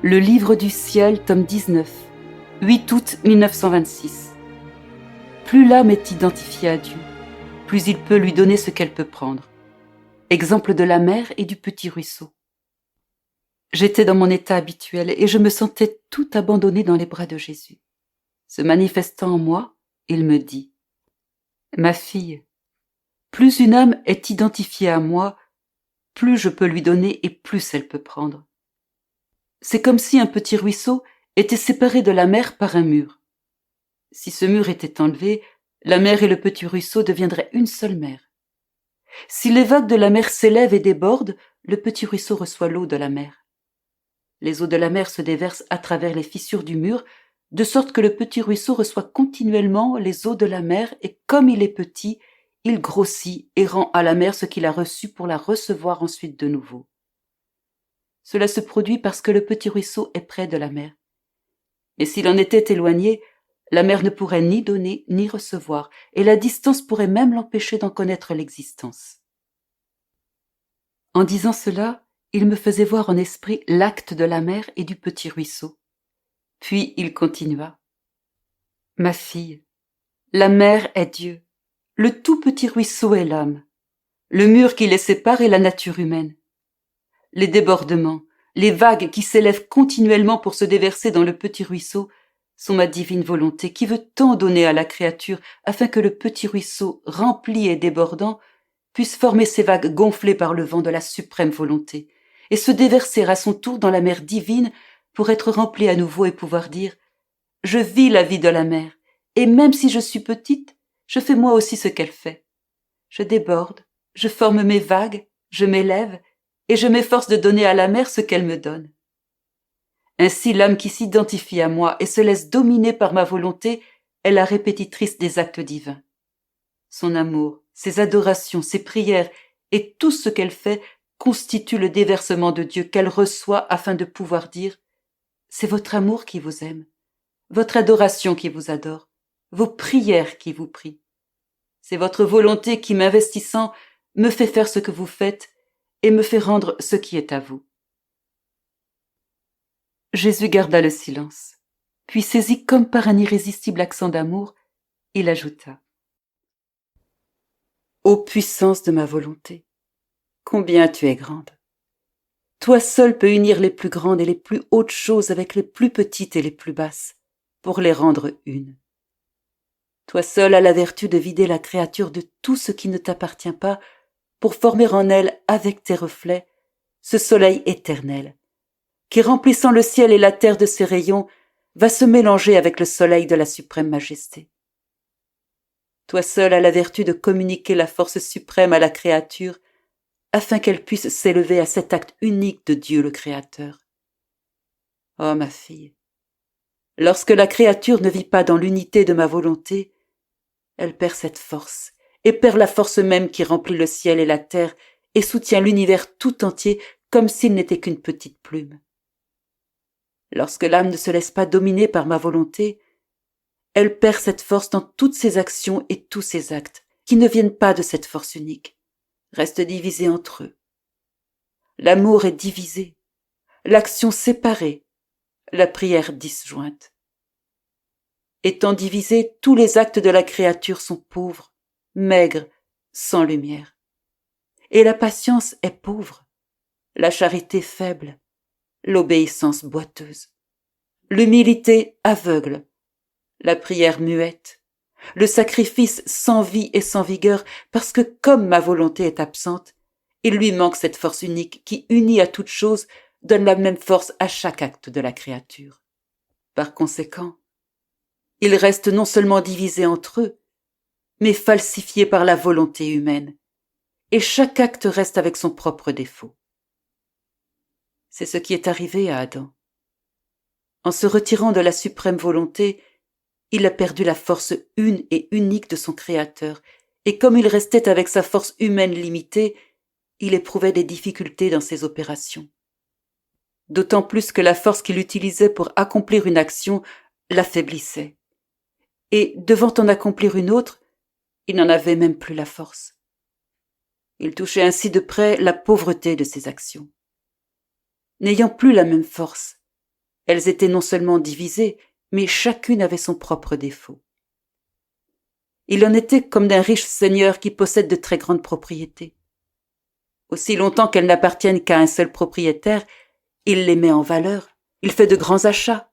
Le livre du ciel, tome 19, 8 août 1926. Plus l'âme est identifiée à Dieu, plus il peut lui donner ce qu'elle peut prendre. Exemple de la mer et du petit ruisseau. J'étais dans mon état habituel et je me sentais tout abandonné dans les bras de Jésus. Se manifestant en moi, il me dit : « Ma fille, plus une âme est identifiée à moi, plus je peux lui donner et plus elle peut prendre. C'est comme si un petit ruisseau était séparé de la mer par un mur. Si ce mur était enlevé, la mer et le petit ruisseau deviendraient une seule mer. Si les vagues de la mer s'élèvent et débordent, le petit ruisseau reçoit l'eau de la mer. Les eaux de la mer se déversent à travers les fissures du mur, de sorte que le petit ruisseau reçoit continuellement les eaux de la mer et comme il est petit, il grossit et rend à la mer ce qu'il a reçu pour la recevoir ensuite de nouveau. Cela se produit parce que le petit ruisseau est près de la mer. Et s'il en était éloigné, la mer ne pourrait ni donner ni recevoir, et la distance pourrait même l'empêcher d'en connaître l'existence. En disant cela, il me faisait voir en esprit l'acte de la mer et du petit ruisseau. Puis il continua : « Ma fille, la mer est Dieu, le tout petit ruisseau est l'âme, le mur qui les sépare est la nature humaine. Les débordements, les vagues qui s'élèvent continuellement pour se déverser dans le petit ruisseau sont ma divine volonté qui veut tant donner à la créature afin que le petit ruisseau, rempli et débordant, puisse former ces vagues gonflées par le vent de la suprême volonté et se déverser à son tour dans la mer divine pour être rempli à nouveau et pouvoir dire : « Je vis la vie de la mer et même si je suis petite, je fais moi aussi ce qu'elle fait. Je déborde, je forme mes vagues, je m'élève et je m'efforce de donner à la mer ce qu'elle me donne. » Ainsi, l'âme qui s'identifie à moi et se laisse dominer par ma volonté est la répétitrice des actes divins. Son amour, ses adorations, ses prières et tout ce qu'elle fait constitue le déversement de Dieu qu'elle reçoit afin de pouvoir dire : « C'est votre amour qui vous aime, votre adoration qui vous adore, vos prières qui vous prient. C'est votre volonté qui, m'investissant, me fait faire ce que vous faites et me fait rendre ce qui est à vous. » Jésus garda le silence, puis saisi comme par un irrésistible accent d'amour, il ajouta : « Ô puissance de ma volonté, combien tu es grande. Toi seul peux unir les plus grandes et les plus hautes choses avec les plus petites et les plus basses, pour les rendre une. Toi seul as la vertu de vider la créature de tout ce qui ne t'appartient pas, pour former en elle, avec tes reflets, ce soleil éternel, qui, remplissant le ciel et la terre de ses rayons, va se mélanger avec le soleil de la suprême majesté. Toi seul as la vertu de communiquer la force suprême à la créature, afin qu'elle puisse s'élever à cet acte unique de Dieu le Créateur. Oh ma fille, lorsque la créature ne vit pas dans l'unité de ma volonté, elle perd cette force et perd la force même qui remplit le ciel et la terre et soutient l'univers tout entier comme s'il n'était qu'une petite plume. Lorsque l'âme ne se laisse pas dominer par ma volonté, elle perd cette force dans toutes ses actions et tous ses actes, qui ne viennent pas de cette force unique, restent divisés entre eux. L'amour est divisé, l'action séparée, la prière disjointe. Étant divisés, tous les actes de la créature sont pauvres, maigres, sans lumière. Et la patience est pauvre, la charité faible, l'obéissance boiteuse, l'humilité aveugle, la prière muette, le sacrifice sans vie et sans vigueur, parce que comme ma volonté est absente, il lui manque cette force unique qui, unie à toute chose, donne la même force à chaque acte de la créature. Par conséquent, ils restent non seulement divisés entre eux, mais falsifiés par la volonté humaine, et chaque acte reste avec son propre défaut. C'est ce qui est arrivé à Adam. En se retirant de la suprême volonté, il a perdu la force une et unique de son Créateur, et comme il restait avec sa force humaine limitée, il éprouvait des difficultés dans ses opérations. D'autant plus que la force qu'il utilisait pour accomplir une action l'affaiblissait. Et devant en accomplir une autre, il n'en avait même plus la force. Il touchait ainsi de près la pauvreté de ses actions. N'ayant plus la même force, Elles étaient non seulement divisées, mais chacune avait son propre défaut. Il en était comme d'un riche seigneur qui possède de très grandes propriétés. Aussi longtemps qu'elles n'appartiennent qu'à un seul propriétaire, il les met en valeur, il fait de grands achats.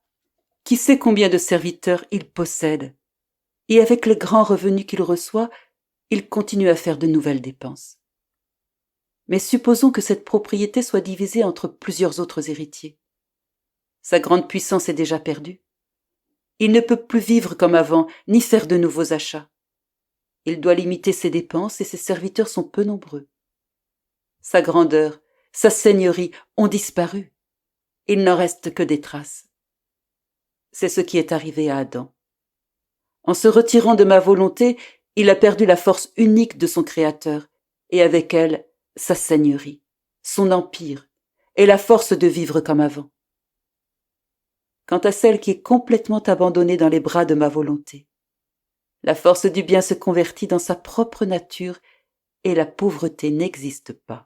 Qui sait combien de serviteurs il possède? Et avec les grands revenus qu'il reçoit, il continue à faire de nouvelles dépenses. Mais supposons que cette propriété soit divisée entre plusieurs autres héritiers. Sa grande puissance est déjà perdue. Il ne peut plus vivre comme avant, ni faire de nouveaux achats. Il doit limiter ses dépenses et ses serviteurs sont peu nombreux. Sa grandeur, sa seigneurie ont disparu. Il n'en reste que des traces. C'est ce qui est arrivé à Adam. En se retirant de ma volonté, il a perdu la force unique de son Créateur, et avec elle, sa seigneurie, son empire, et la force de vivre comme avant. Quant à celle qui est complètement abandonnée dans les bras de ma volonté, la force du bien se convertit dans sa propre nature, et la pauvreté n'existe pas.